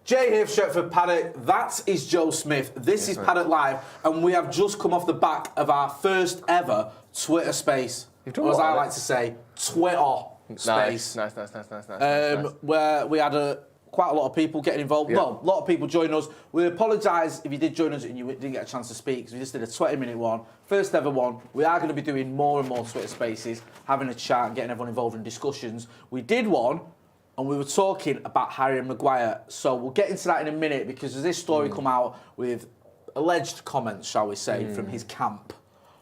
Jay here for Stretford, Paddock. That is Joe Smith. This is Paddock Live, and we have just come off the back of our first ever Twitter space. Or as I like to say, Twitter space. Nice. Where we had quite a lot of people getting involved. Yeah. Well, a lot of people joining us. We apologise if you did join us and you didn't get a chance to speak, because we just did a 20-minute one, first ever one. We are going to be doing more and more Twitter spaces, having a chat and getting everyone involved in discussions. We did one, and we were talking about Harry Maguire. So we'll get into that in a minute, because as this story come out with alleged comments, shall we say, from his camp,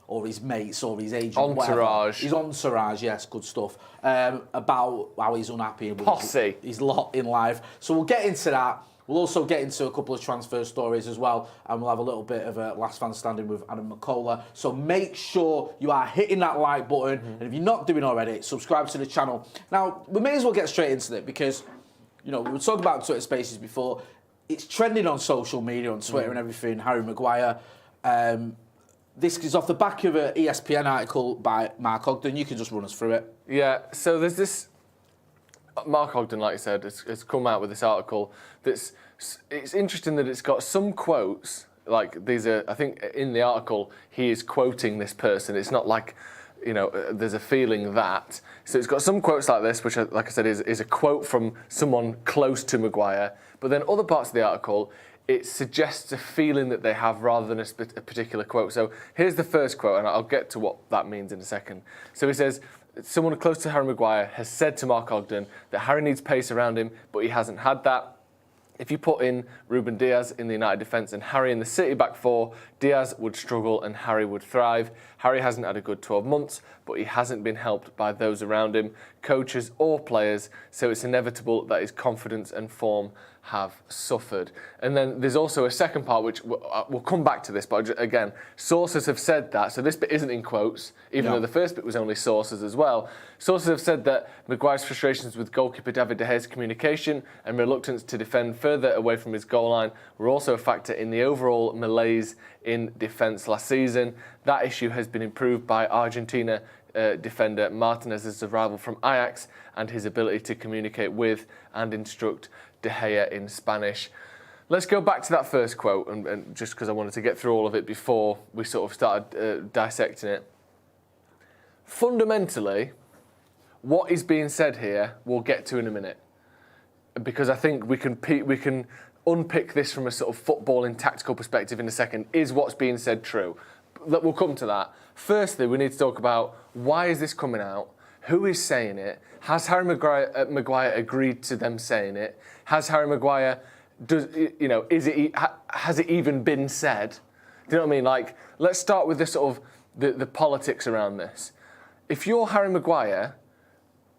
or his mates, or his agent, entourage. His entourage, yes, good stuff. About how he's unhappy with Posse. his lot in life. So we'll get into that. We'll also get into a couple of transfer stories as well, and we'll have a little bit of a last man standing with Adam McCullough. So make sure you are hitting that like button, and if you're not doing already, subscribe to the channel. Now, we may as well get straight into it, because, you know, we were talking about Twitter Spaces before. It's trending on social media, on Twitter and everything, Harry Maguire. This is off the back of an ESPN article by Mark Ogden. You can just run us through it. Yeah, so there's this... Mark Ogden, like you said, has come out with this article it's interesting that it's got some quotes, like these are, I think in the article, he is quoting this person. It's not like, you know, there's a feeling that. So it's got some quotes like this, which, like I said, is a quote from someone close to Maguire. But then other parts of the article, it suggests a feeling that they have rather than a particular quote. So here's the first quote, and I'll get to what that means in a second. So he says, someone close to Harry Maguire has said to Mark Ogden that Harry needs pace around him, but he hasn't had that. If you put in Ruben Diaz in the United defence and Harry in the City back four, Diaz would struggle and Harry would thrive. Harry hasn't had a good 12 months, but he hasn't been helped by those around him, coaches or players, so it's inevitable that his confidence and form have suffered. And then there's also a second part, which we'll come back to this, but again, sources have said that, so this bit isn't in quotes, even though the first bit was only sources as well. Sources have said that Maguire's frustrations with goalkeeper David De Gea's communication and reluctance to defend further away from his goal line were also a factor in the overall malaise in defence last season. That issue has been improved by Argentina defender Martinez's arrival from Ajax and his ability to communicate with and instruct De Gea in Spanish. Let's go back to that first quote, and just because I wanted to get through all of it before we sort of started dissecting it. Fundamentally, what is being said here, we'll get to in a minute, because I think we can unpick this from a sort of footballing tactical perspective in a second. Is what's being said true? We'll come to that. Firstly, we need to talk about why is this coming out? Who is saying it? Has Harry Maguire agreed to them saying it? Has Harry Maguire, has it even been said? Do you know what I mean? Like, let's start with the sort of the politics around this. If you're Harry Maguire,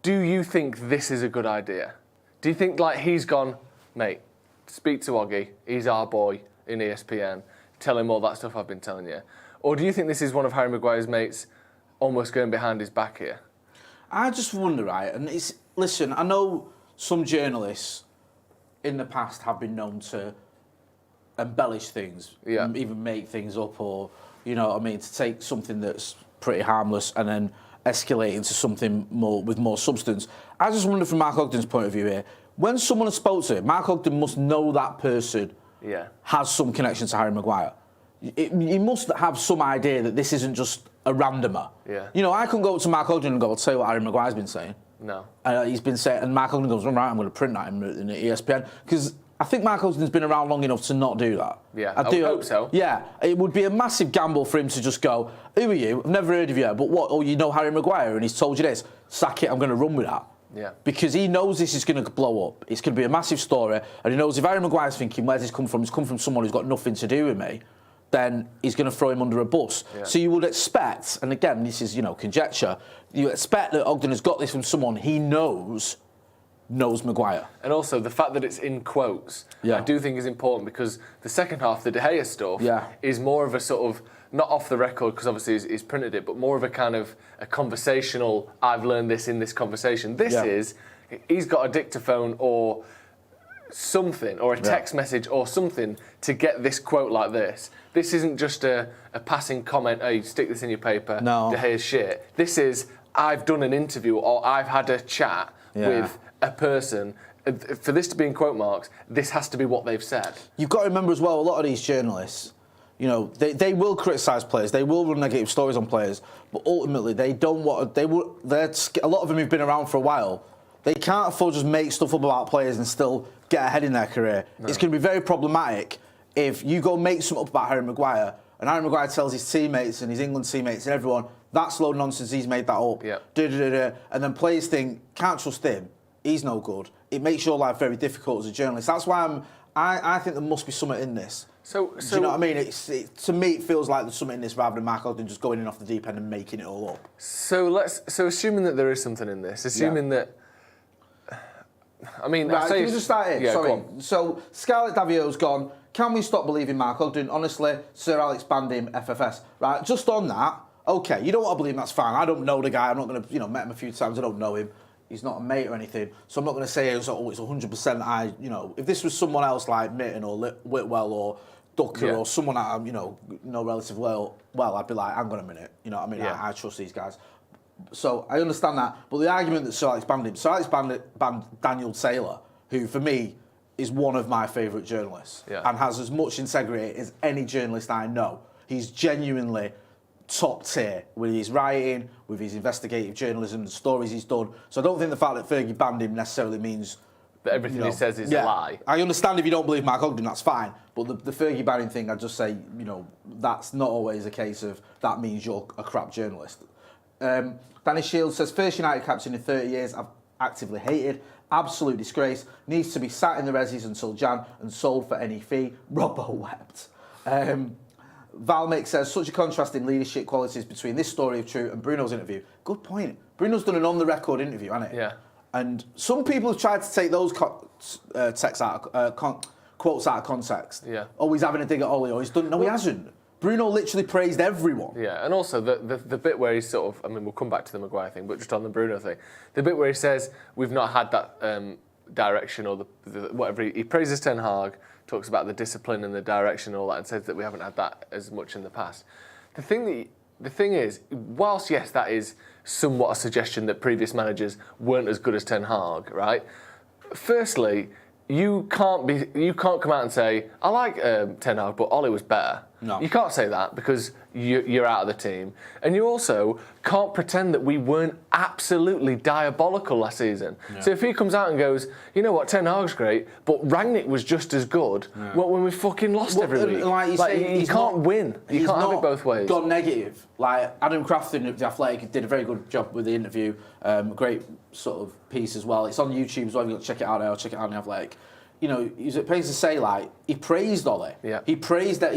do you think this is a good idea? Do you think, like, he's gone, mate, speak to Oggy, he's our boy in ESPN, tell him all that stuff I've been telling you? Or do you think this is one of Harry Maguire's mates almost going behind his back here? I just wonder, right, and listen, I know some journalists in the past have been known to embellish things, even make things up, or, you know what I mean, to take something that's pretty harmless and then escalate into something more with more substance. I just wonder, from Mark Ogden's point of view here, when someone has spoke to him, Mark Ogden must know that person has some connection to Harry Maguire. He must have some idea that this isn't just a randomer. Yeah. You know, I couldn't go up to Mark Ogden and go, I'll tell you what Harry Maguire's been saying. No. He's been saying, and Mark Ogden goes, all right, I'm going to print that in the ESPN. Because I think Mark Ogden's been around long enough to not do that. Yeah, I do hope so. Yeah, it would be a massive gamble for him to just go, who are you? I've never heard of you, but what? Oh, you know Harry Maguire and he's told you this. Sack it, I'm going to run with that. Yeah. Because he knows this is going to blow up. It's going to be a massive story. And he knows if Harry Maguire's thinking, where's this come from? It's come from someone who's got nothing to do with me. Then he's going to throw him under a bus. Yeah. So you would expect, and again, this is, conjecture, you expect that Ogden has got this from someone he knows Maguire. And also, the fact that it's in quotes, I do think is important, because the second half, the De Gea stuff, is more of a sort of, not off the record, because obviously he's printed it, but more of a kind of a conversational, I've learned this in this conversation. This is, he's got a dictaphone or something, or a text message or something to get this quote like this. This isn't just a passing comment, oh, you stick this in your paper, De Gea's shit. This is, I've done an interview or I've had a chat with a person for this to be in quote marks, this has to be what they've said. You've got to remember as well, a lot of these journalists, you know, they will criticise players, they will run negative stories on players, but ultimately they don't want to, a lot of them who've been around for a while, they can't afford to just make stuff up about players and still get ahead in their career. No. It's going to be very problematic if you go make something up about Harry Maguire and Harry Maguire tells his teammates and his England teammates and everyone, that's low nonsense, he's made that up. Yeah. And then players think, can't trust him, he's no good. It makes your life very difficult as a journalist. That's why I think there must be something in this. Do you know what I mean? To me, it feels like there's something in this rather than Mark Ogden just going in off the deep end and making it all up. So assuming that there is something in this, assuming that. I mean, right, can we just start here? Yeah, sorry. So Scarlett Davio's gone. Can we stop believing Mark Ogden? Honestly, Sir Alex banned him. FFS. Right. Just on that. Okay, you don't want to believe him. That's fine. I don't know the guy. I'm not going to, met him a few times. I don't know him. He's not a mate or anything, so I'm not going to say it's 100%. If this was someone else like Mitten or Whitwell or Ducker or someone that know relatively well, I'd be like, hang on a minute, you know what I mean? I trust these guys. So I understand that, but the argument that Sir Alex banned him, Sir Alex banned Daniel Taylor, who for me is one of my favourite journalists and has as much integrity as any journalist I know. He's genuinely top tier with his writing, with his investigative journalism, the stories he's done. So I don't think the fact that Fergie banned him necessarily means that everything he says is a lie. I understand if you don't believe Mark Ogden, that's fine. But the Fergie banning thing, I'd just say, that's not always a case of that means you're a crap journalist. Danny Shields says, first United captain in 30 years I've actively hated. Absolute disgrace. Needs to be sat in the resis until Jan and sold for any fee. Robbo wept. Valmik says, such a contrast in leadership qualities between this story of True and Bruno's interview. Good point. Bruno's done an on-the-record interview, hasn't he? Yeah. And some people have tried to take those quotes out of context. Yeah. Oh, he's having a dig at Ollie, or he's done... No, he hasn't. Bruno literally praised everyone. Yeah, and also the bit where he's sort of... I mean, we'll come back to the Maguire thing, but just on the Bruno thing. The bit where he says, we've not had that direction or whatever. He praises Ten Hag, talks about the discipline and the direction and all that, and says that we haven't had that as much in the past. The thing is, whilst yes, that is somewhat a suggestion that previous managers weren't as good as Ten Hag, right? Firstly, you can't come out and say, I like Ten Hag, but Ollie was better. No. You can't say that because you're out of the team. And you also can't pretend that we weren't absolutely diabolical last season. Yeah. So if he comes out and goes, you know what, Ten Hag's great, but Rangnick was just as good, when we fucking lost every week. You can't win. You can't have it both ways. Gone negative. Like Adam Crafton of The Athletic did a very good job with the interview. Great sort of piece as well. It's on YouTube as well. You've got to check it out there. I'll check it out on The Athletic. He's at pains to say, like, he praised Ollie. Yeah. He praised that.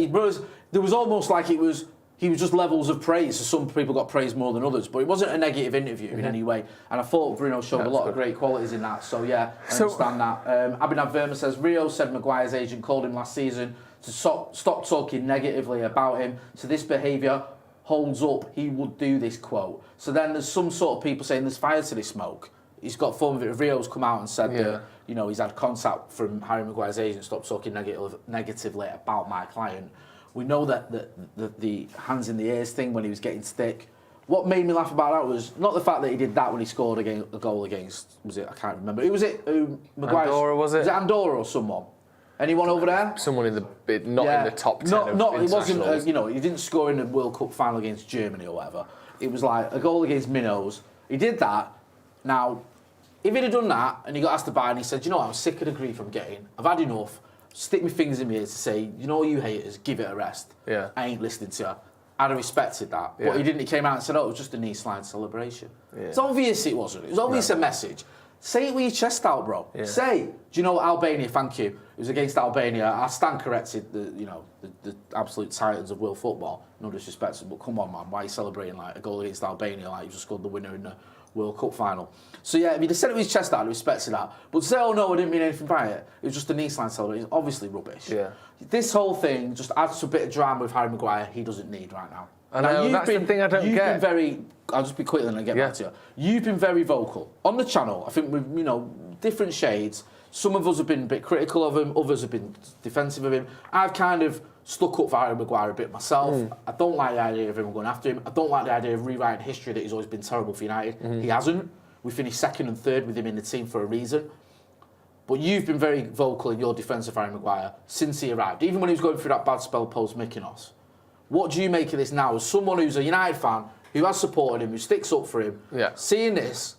There was almost like he was just levels of praise. So some people got praised more than others, but it wasn't a negative interview in any way. And I thought Bruno showed a lot of great qualities in that. So, yeah, I understand that. Abhinav Verma says, Rio said Maguire's agent called him last season to stop talking negatively about him. So this behaviour holds up. He would do this, quote. So then there's some sort of people saying there's fire to this smoke. He's got form of it. Rio's come out and said that, he's had contact from Harry Maguire's agent, stop talking negatively about my client. We know that the hands in the ears thing when he was getting stick. What made me laugh about that was not the fact that he did that when he scored a goal against, was it? I can't remember. Who was it? Maguire? Andorra, was it? Was it Andorra or someone? Anyone over there? Someone in the not in the top 10 of it wasn't, he didn't score in the World Cup final against Germany or whatever. It was like a goal against Minnows. He did that. Now, if he'd have done that and he got asked to buy and he said, I'm sick of the grief I'm getting. I've had enough. Stick my fingers in my ears to say, you haters, give it a rest. Yeah. I ain't listening to you. I'd have respected that. Yeah. But he didn't. He came out and said, it was just a knee slide celebration. Yeah. It's obvious it wasn't. It was obvious a message. Say it with your chest out, bro. Yeah. Say, do you know what, Albania, thank you. It was against Albania. I stand corrected, the absolute titans of world football. No disrespect, but come on, man. Why are you celebrating like a goal against Albania like you just scored the winner in the World Cup final? So yeah, if he'd have said it with his chest out, I'd respect that. But to say, oh no, I didn't mean anything by it. It was just a knee slide celebration. Obviously rubbish. Yeah. This whole thing just adds to a bit of drama with Harry Maguire he doesn't need right now. I know, that's the thing I don't get. You've been very... I'll just be quick and then get back to you. You've been very vocal. On the channel, I think with, different shades. Some of us have been a bit critical of him, others have been defensive of him. I've kind of stuck up for Harry Maguire a bit myself. I don't like the idea of him going after him. I don't like the idea of rewriting history that he's always been terrible for United. He hasn't. We finished second and third with him in the team for a reason. But you've been very vocal in your defence of Harry Maguire since he arrived, even when he was going through that bad spell post-Mykonos. What do you make of this now as someone who's a United fan, who has supported him, who sticks up for him, seeing this,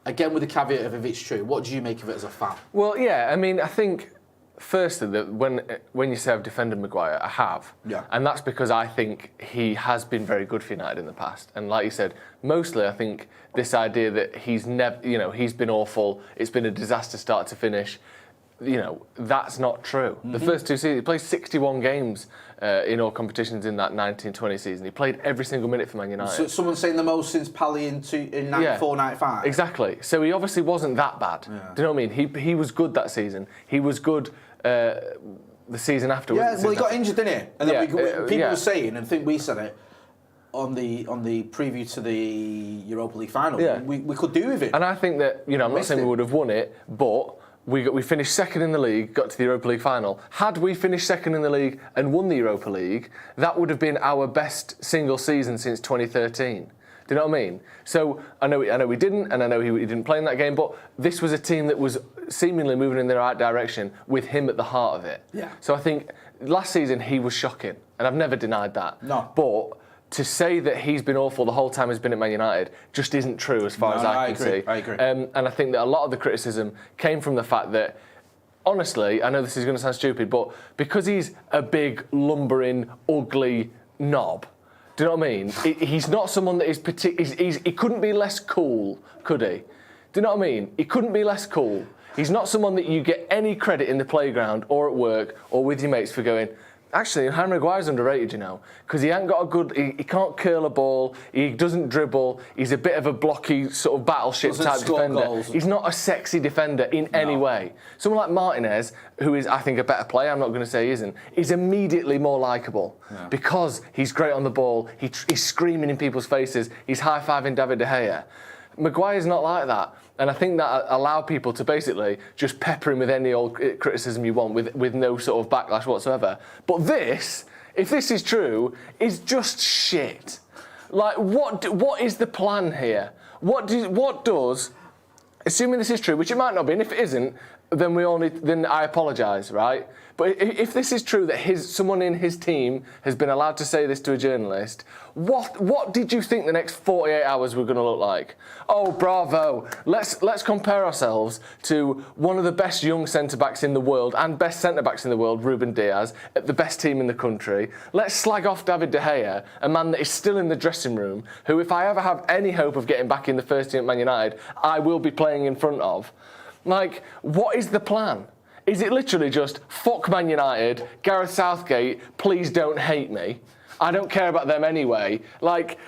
again with the caveat of if it's true, what do you make of it as a fan? Well, yeah, I mean, I think, firstly, that when you say I've defended Maguire, I have. Yeah. And that's because I think he has been very good for United in the past. And like you said, mostly I think this idea that he's never, he's been awful, it's been a disaster start to finish, that's not true. The first 2 seasons, he played 61 games in all competitions in that 1920 season. He played every single minute for Man United. So someone's saying the most since Pally in 94, 95? Exactly. So he obviously wasn't that bad. Yeah. Do you know what I mean? He was good that season. He was good the season after. Yeah, well, he got injured, didn't he? And then people were saying, and I think we said it, on the preview to the Europa League final, we could do with it. And I think that, I'm not saying we would have won it, but we finished second in the league, got to the Europa League final. Had we finished second in the league and won the Europa League, that would have been our best single season since 2013. Do you know what I mean? So I know we didn't, and I know he didn't play in that game, but this was a team that was seemingly moving in the right direction with him at the heart of it. Yeah. So I think last season he was shocking, and I've never denied that. No. But to say that he's been awful the whole time he's been at Man United just isn't true as far as I can see. I agree. And I think that a lot of the criticism came from the fact that, honestly, I know this is going to sound stupid, but because he's a big, lumbering, ugly knob, do you know what I mean? He's not someone that is he couldn't be less cool, could he? Do you know what I mean? He couldn't be less cool. He's not someone that you get any credit in the playground or at work or with your mates for going, actually, Harry Maguire's underrated, because he ain't got a good. He can't curl a ball. He doesn't dribble. He's a bit of a blocky sort of battleship type defender. Goals. He's not a sexy defender in any way. Someone like Martinez, who is, I think, a better player. I'm not going to say he isn't. Is immediately more likeable because he's great on the ball. He's screaming in people's faces. He's high-fiving David De Gea. Maguire's not like that. And I think that allowed people to basically just pepper him with any old criticism you want with no sort of backlash whatsoever. But this, if this is true, is just shit. Like, what is the plan here? What does, assuming this is true, which it might not be, and if it isn't, then I apologise, right? But if this is true that someone in his team has been allowed to say this to a journalist, what did you think the next 48 hours were going to look like? Oh, bravo! Let's compare ourselves to one of the best young centre-backs in the world and best centre-backs in the world, Ruben Diaz, at the best team in the country. Let's slag off David De Gea, a man that is still in the dressing room, who, if I ever have any hope of getting back in the first team at Man United, I will be playing in front of. Like, what is the plan? Is it literally just, fuck Man United, Gareth Southgate, please don't hate me. I don't care about them anyway. Like,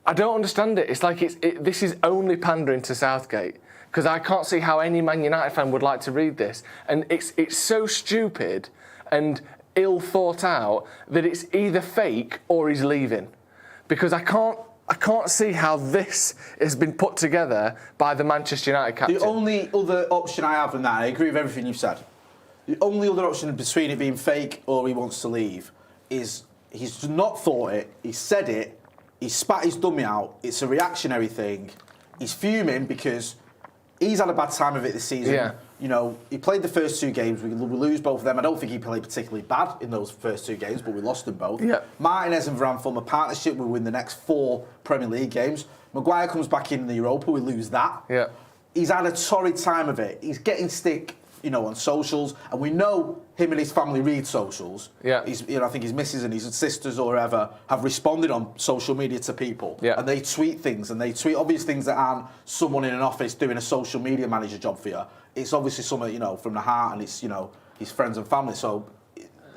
I don't understand it. It's like this is only pandering to Southgate. Because I can't see how any Man United fan would like to read this. And it's so stupid and ill thought out that it's either fake or he's leaving. Because I can't see how this has been put together by the Manchester United captain. The only other option I have in that, I agree with everything you've said. The only other option between it being fake or he wants to leave is he's not thought it, he said it, he spat his dummy out, it's a reactionary thing, he's fuming because he's had a bad time of it this season. Yeah. He played the first 2 games, we lose both of them. I don't think he played particularly bad in those first 2 games, but we lost them both. Yeah. Martinez and Varane form a partnership, we win the next 4 Premier League games. Maguire comes back in the Europa, we lose that. Yeah. He's had a torrid time of it, he's getting stick on socials, and we know him and his family read socials. Yeah. I think his missus and his sisters or whatever have responded on social media to people. Yeah. And they tweet things, and they tweet obvious things that aren't someone in an office doing a social media manager job for you. It's obviously something, from the heart, and it's, his friends and family. So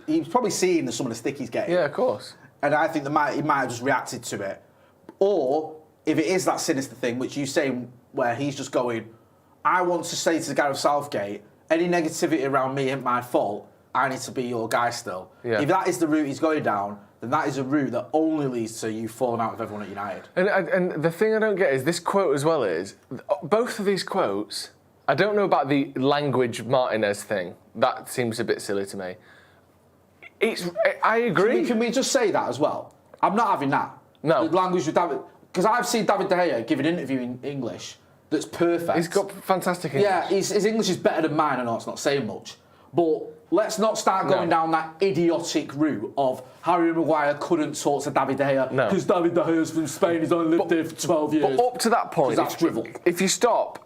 he's probably seeing some of the stick he's getting. Yeah, of course. And I think he might have just reacted to it. Or if it is that sinister thing, which you say, where he's just going, I want to say to Gareth Southgate, any negativity around me ain't my fault. I need to be your guy still. Yeah. If that is the route he's going down, then that is a route that only leads to you falling out with everyone at United. And the thing I don't get is this quote as well is, both of these quotes, I don't know about the language Martinez thing. That seems a bit silly to me. I agree. Can we just say that as well? I'm not having that. No. The language with David... Because I've seen David De Gea give an interview in English that's perfect. He's got fantastic English. Yeah, his English is better than mine. I know it's not saying much, but let's not start going down that idiotic route of Harry Maguire couldn't talk to David De Gea because David De Gea's from Spain. He's only lived there for 12 years. But up to that point, that's drivel. If you stop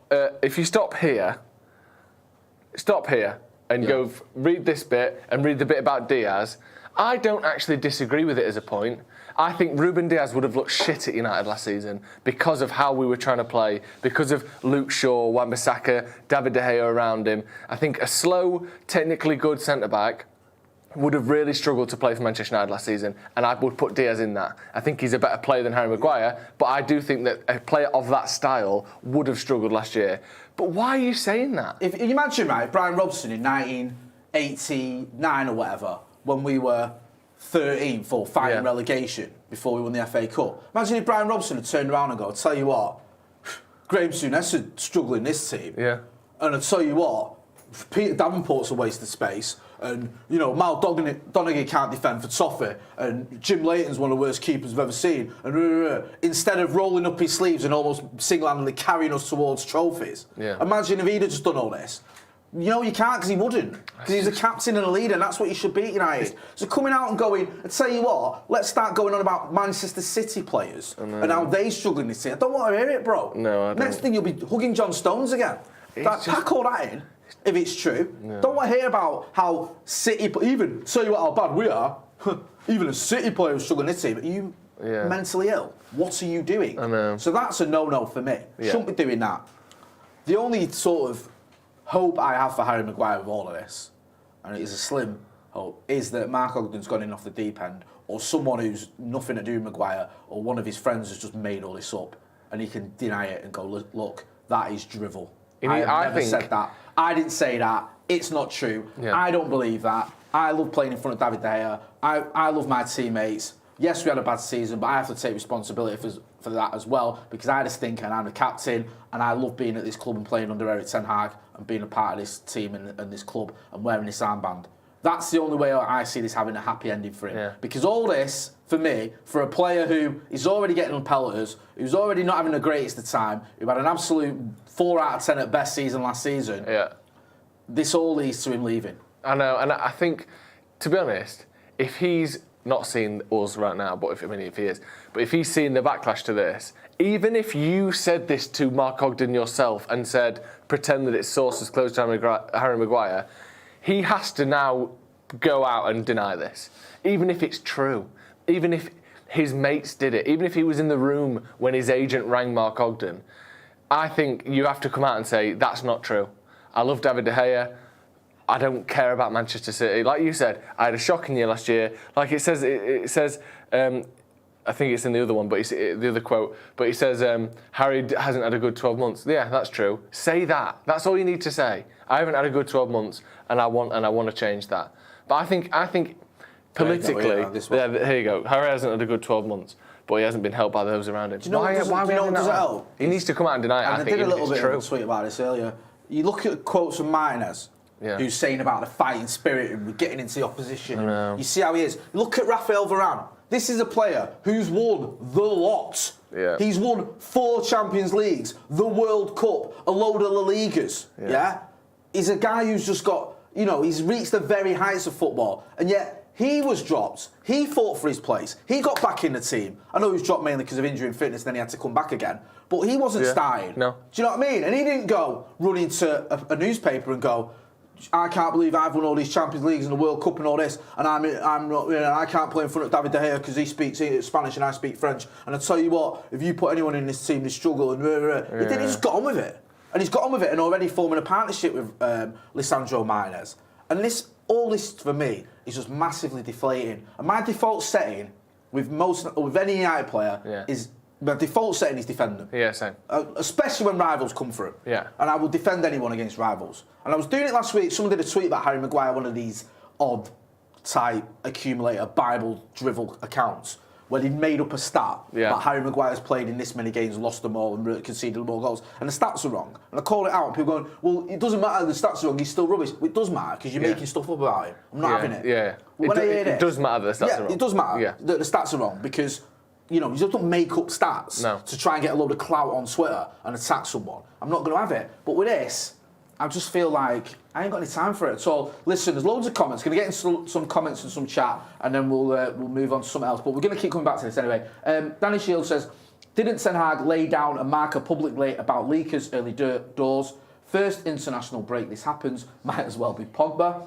here, and go read this bit and read the bit about Diaz, I don't actually disagree with it as a point. I think Ruben Diaz would have looked shit at United last season because of how we were trying to play, because of Luke Shaw, Wan-Bissaka, David De Gea around him. I think a slow, technically good centre-back would have really struggled to play for Manchester United last season, and I would put Diaz in that. I think he's a better player than Harry Maguire, but I do think that a player of that style would have struggled last year. But why are you saying that? If you imagine, right, Brian Robson in 1989 or whatever, when we were 13th or fighting relegation before we won the FA Cup. Imagine if Brian Robson had turned around and go, I'll tell you what, Graham Souness would struggle in this team. Yeah. And I'll tell you what, Peter Davenport's a waste of space. And, you know, Mal Donaghy can't defend for toffee. And Jim Leighton's one of the worst keepers I've ever seen. And instead of rolling up his sleeves and almost single-handedly carrying us towards trophies. Yeah. Imagine if he'd have just done all this. You know, you can't because he wouldn't. Because he's a captain and a leader, and that's what you should be at United. So coming out and going, I tell you what, let's start going on about Manchester City players and how they struggle in this team. I don't want to hear it, bro. No, I don't. Next thing, you'll be hugging John Stones again. Pack all that in, if it's true. No. Don't want to hear about how City, even, tell you what, how bad we are. Even a City player who's struggling in this team. Are you mentally ill? What are you doing? I know. So that's a no-no for me. Shouldn't be doing that. The only sort of hope I have for Harry Maguire with all of this, and it is a slim hope, is that Mark Ogden's gone in off the deep end, or someone who's nothing to do with Maguire, or one of his friends has just made all this up, and he can deny it and go, look, that is drivel. I never said that. I didn't say that. It's not true. Yeah. I don't believe that. I love playing in front of David De Gea. I love my teammates. Yes, we had a bad season, but I have to take responsibility for that as well, because I had a stinker and I'm the captain, and I love being at this club and playing under Eric Ten Hag and being a part of this team and this club and wearing this armband. That's the only way I see this having a happy ending for him. Yeah. Because all this, for me, for a player who is already getting on pelleters, who's already not having the greatest of time, who had an absolute 4 out of 10 at best season last season, this all leads to him leaving. I know, and I think, to be honest, if he's not seeing us right now, but if he is, but if he's seeing the backlash to this, even if you said this to Mark Ogden yourself and said, pretend that it's sources close to Harry Maguire, he has to now go out and deny this, even if it's true, even if his mates did it, even if he was in the room when his agent rang Mark Ogden. I think you have to come out and say, that's not true. I love David De Gea. I don't care about Manchester City. Like you said, I had a shocking year last year. Like it says, I think it's in the other one, but the other quote. But he says, Harry hasn't had a good 12 months. Yeah, that's true. Say that. That's all you need to say. I haven't had a good 12 months, and I want to change that. But I think politically, here you go. Harry hasn't had a good 12 months, but he hasn't been helped by those around him. Do you know why does it help? He needs to come out and deny it. And I did a little bit of a tweet about this earlier. You look at quotes from Martinez. Yeah. Who's saying about the fighting spirit and getting into the opposition. You see how he is. Look at Rafael Varane. This is a player who's won the lot. Yeah. He's won 4 Champions Leagues, the World Cup, a load of La Ligas. Yeah. He's a guy who's just got, he's reached the very heights of football, and yet he was dropped. He fought for his place. He got back in the team. I know he was dropped mainly because of injury and fitness, then he had to come back again. But he wasn't starting. No. Do you know what I mean? And he didn't go run into a newspaper and go, I can't believe I've won all these Champions Leagues and the World Cup and all this, and I'm not. I can't play in front of David De Gea because he speaks Spanish and I speak French. And I tell you what, if you put anyone in this team, they struggle. And he just got on with it, and he's got on with it, and already forming a partnership with Lisandro Martinez. And all this for me is just massively deflating. And my default setting with any United player is. My default setting is defend them. Yeah, same. Especially when rivals come through. Yeah. And I will defend anyone against rivals. And I was doing it last week. Someone did a tweet about Harry Maguire, one of these odd type accumulator Bible drivel accounts, where he made up a stat that Harry Maguire's played in this many games, lost them all, and conceded more goals. And the stats are wrong. And I call it out, and people going, well, it doesn't matter, the stats are wrong, he's still rubbish. Well, it does matter, because you're making stuff up about him. I'm not having it. Yeah. When I hear it does matter the stats are wrong. It does matter that the stats are wrong, because you just don't make up stats to try and get a load of clout on Twitter and attack someone. I'm not going to have it. But with this, I just feel like I ain't got any time for it at all. Listen, there's loads of comments. Going to get into some comments and some chat, and then we'll move on to something else. But we're going to keep coming back to this anyway. Danny Shields says, didn't Ten Hag lay down a marker publicly about leakers early doors? First international break this happens. Might as well be Pogba.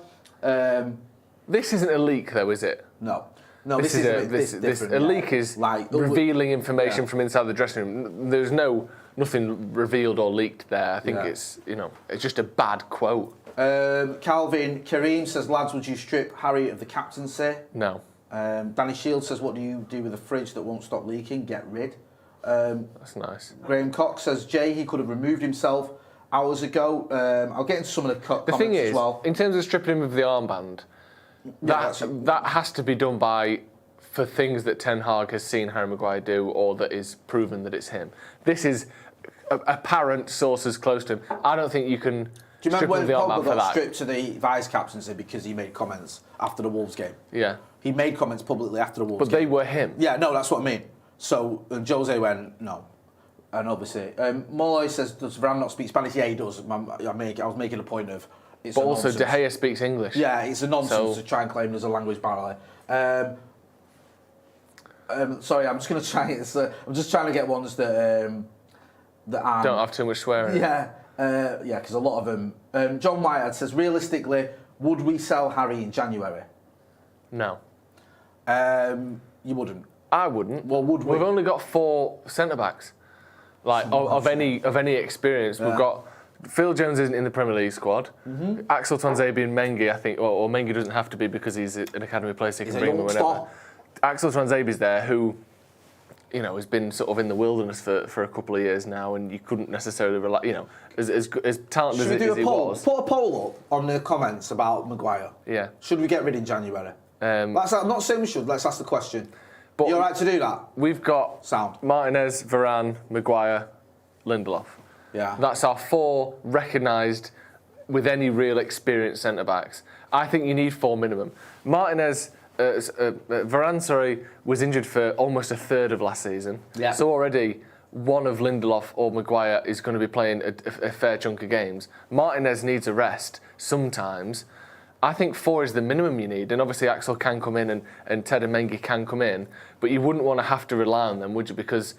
This isn't a leak, though, is it? No, this is a leak is like revealing information from inside the dressing room. There's nothing revealed or leaked there. I think it's just a bad quote. Calvin Kareem says, lads, would you strip Harry of the captaincy? No. Danny Shields says, what do you do with a fridge that won't stop leaking? Get rid. That's nice. Graham Cox says, Jay, he could have removed himself hours ago. I'll get into some of the comments thing is, as well. In terms of stripping him of the armband, that has to be done for things that Ten Hag has seen Harry Maguire do or that is proven that it's him. This is apparent sources close to him. I don't think you can Do you remember when the Pogba got stripped to the vice captaincy because he made comments after the Wolves game? Yeah. He made comments publicly after the Wolves game. But they were him. Yeah, no, that's what I mean. So Jose went, no. And obviously, Molloy says, does Varane not speak Spanish? Yeah, he does. I was making a point of it's but a also, nonsense. De Gea speaks English. Yeah, it's a nonsense to try and claim there's a language barrier. Sorry, I'm just going to try. I'm just trying to get ones that aren't. Don't have too much swearing. Yeah, because a lot of them. John Whitehead says, realistically, would we sell Harry in January? No. You wouldn't. I wouldn't. Well, would we? We've only got 4 centre backs, of any experience. We've got Phil Jones isn't in the Premier League squad. Mm-hmm. Axel Tuanzebe and Mengi, I think, or Mengi doesn't have to be because he's an academy player, so he can bring him whenever. Axel Tuanzebe's there, who, has been sort of in the wilderness for a couple of years now, and you couldn't necessarily rely, as talented as he was. Put a poll up on the comments about Maguire. Yeah. Should we get rid in January? I'm not saying we should. Let's ask the question. But you all right to do that? We've got Martinez, Varane, Maguire, Lindelof. Yeah. That's our 4 recognised with any real experience centre backs. I think you need 4 minimum. Martinez. Varane, was injured for almost a third of last season. Yeah. So already one of Lindelof or Maguire is going to be playing a fair chunk of games. Martinez needs a rest sometimes. I think 4 is the minimum you need. And obviously Axel can come in and Ted and Mengi can come in, but you wouldn't want to have to rely on them, would you? Because,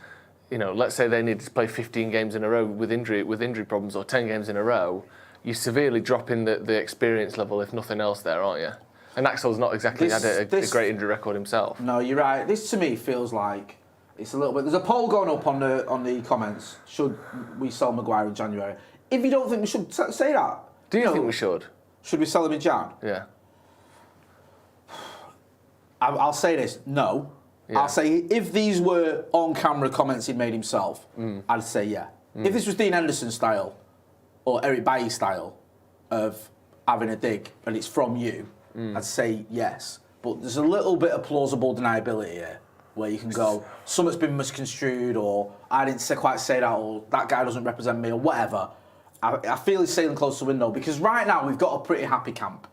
let's say they needed to play 15 games in a row with injury problems or 10 games in a row, you're severely dropping the experience level, if nothing else there, aren't you? And Axel's not exactly had a great injury record himself. No, you're right. This to me feels like it's a little bit. There's a poll going up on the comments. Should we sell Maguire in January? If you don't think we should, say that. Do you think we should? Should we sell him in Jan? Yeah. I'll say this. No. Yeah. I'll say if these were on-camera comments he'd made himself, I'd say yeah. If this was Dean Henderson style or Eric Bailly style of having a dig and it's from you, I'd say yes. But there's a little bit of plausible deniability here where you can go, something's been misconstrued or I didn't quite say that or that guy doesn't represent me or whatever. I feel he's sailing close to the window because right now we've got a pretty happy camp.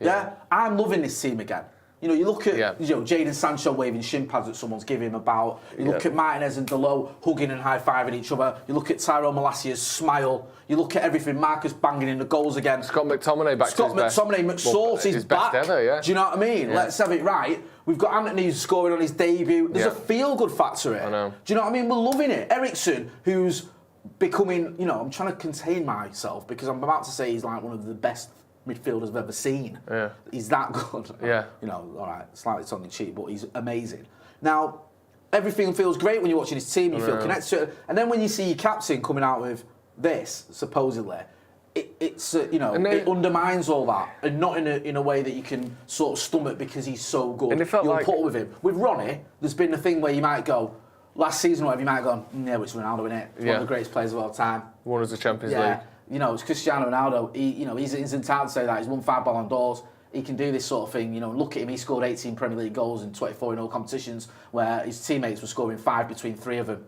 Yeah? I'm loving this team again. You look at Jadon Sancho waving shin pads that someone's giving him about. You look at Martinez and Delo hugging and high-fiving each other. You look at Tyrone Malacia's smile. You look at everything. Marcus banging in the goals again. Scott McTominay back to his best. Scott McTominay, McSauce is back. Best ever, yeah. Do you know what I mean? Yeah. Let's have it right. We've got Anthony scoring on his debut. There's a feel-good factor here. I know. Do you know what I mean? We're loving it. Ericsson, who's becoming, I'm trying to contain myself because I'm about to say he's like one of the best midfielders I've ever seen. Yeah. He's that good. Yeah. All right, slightly tongue in cheek, but he's amazing. Now, everything feels great when you're watching his team, you feel connected to it. And then when you see your captain coming out with this, supposedly, it undermines all that. And not in a way that you can sort of stomach because he's so good. And it felt You'll like... put with him. With Ronnie, there's been a thing where you might go, last season or whatever, you might have gone, yeah, it's Ronaldo, innit? It's one of the greatest players of all time. Won us the Champions League. It's Cristiano Ronaldo. He's entitled to say that. He's won 5 Ballon d'Ors. He can do this sort of thing. Look at him. He scored 18 Premier League goals in 24 in all competitions where his teammates were scoring 5 between 3 of them.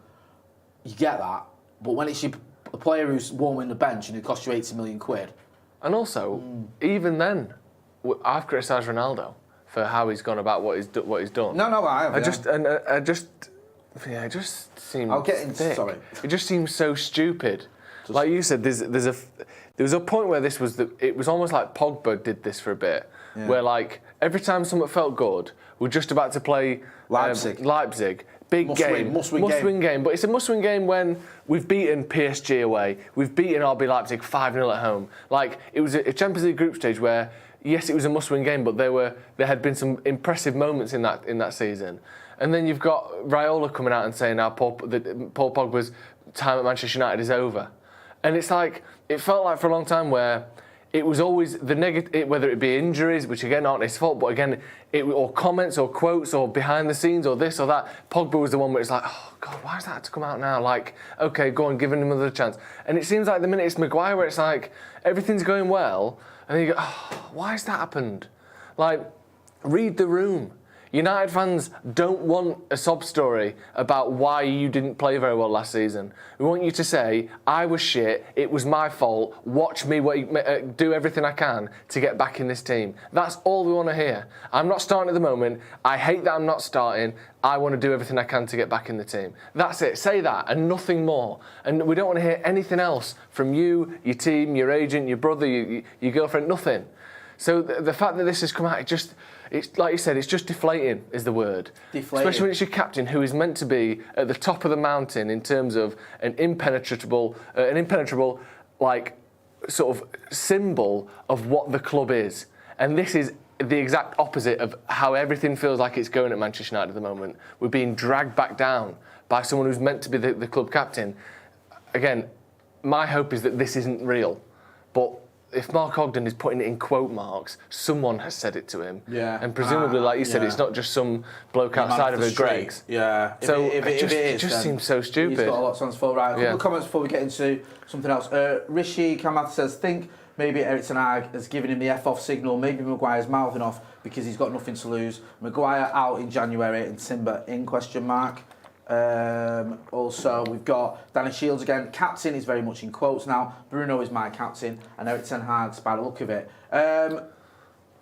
You get that. But when it's a player who's warming the bench and it costs you 80 million quid. And also, even then, I've criticised Ronaldo for how he's gone about what he's done. No, I have. Yeah, it just seems. I'll get into. Thick. Sorry. It just seems so stupid. Like you said, there was a point where it was almost like Pogba did this for a bit, where like every time something felt good, we're just about to play Leipzig. Big game, must-win game. But it's a must-win game when we've beaten PSG away, we've beaten RB Leipzig 5-0 at home. Like it was a Champions League group stage where, yes, it was a must-win game, but there had been some impressive moments in that season. And then you've got Raiola coming out and saying now Paul Pogba's time at Manchester United is over. And it's like, it felt like for a long time where it was always the negative, whether it be injuries, which again aren't his fault, but again, or comments or quotes or behind the scenes or this or that. Pogba was the one where it's like, oh God, why does that have to come out now? Like, okay, go on, give him another chance. And it seems like the minute it's Maguire where it's like, everything's going well, and then you go, oh, why has that happened? Like, read the room. United fans don't want a sob story about why you didn't play very well last season. We want you to say, I was shit, it was my fault, watch me do everything I can to get back in this team. That's all we want to hear. I'm not starting at the moment, I hate that I'm not starting, I want to do everything I can to get back in the team. That's it, say that and nothing more. And we don't want to hear anything else from you, your team, your agent, your brother, your girlfriend, nothing. So the fact that this has come out, it's like you said, it's just deflating is the word. Deflating. Especially when it's your captain who is meant to be at the top of the mountain in terms of an impenetrable like sort of symbol of what the club is. And this is the exact opposite of how everything feels like it's going at Manchester United at the moment. We're being dragged back down by someone who's meant to be the club captain. Again, my hope is that this isn't real, but if Mark Ogden is putting it in quote marks, someone has said it to him. Yeah. And presumably, like you said, it's not just some bloke outside of a Greg's. Yeah. So it just seems so stupid. He's got a lot to answer for. Right, a couple of comments before we get into something else. Rishi Kamath says, think maybe Eric Ten Hag has given him the F-off signal. Maybe Maguire's mouthing off because he's got nothing to lose. Maguire out in January and Timber in ? Also, we've got Danny Shields again. Captain is very much in quotes now. Bruno is my captain, and Eric Ten Hag's by the look of it.